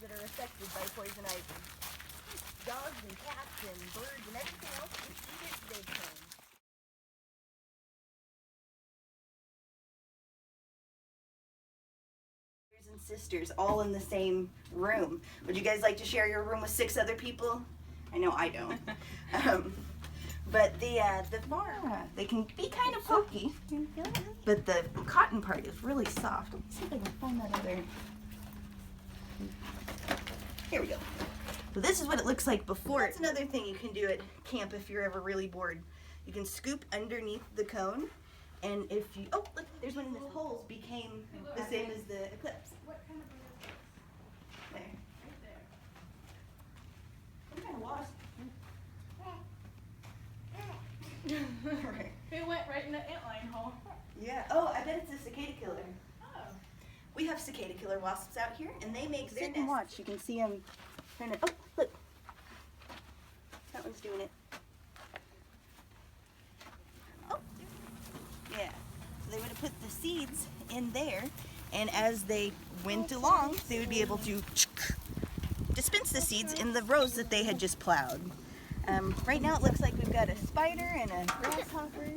that are affected by poison ivy. Dogs and cats and birds and everything else can eat it, they can. Brothers and sisters all in the same room. Would you guys like to share your room with 6 other people? I know I don't. But the farm, they can be kind of pokey, but the cotton part is really soft. Let's see if I can find that other. Here we go. So this is what it looks like before. That's another thing you can do at camp if you're ever really bored. You can scoop underneath the cone, and if you, oh look, there's one in this. Holes became the same as the eclipse. What kind of bird is this? There. Right there. Some kind of wasp. Right. It went right in the antline hole. Yeah. Oh, I bet it's a cicada killer. Oh. We have cicada killer wasps out here, and they make their Sit and watch. You can see them trying to. Oh, look. That one's doing it. Oh. Yeah. So they would have put the seeds in there, and as they went along, they would be able to dispense the seeds in the rows that they had just plowed. Right now it looks like we've got a spider and a grasshopper.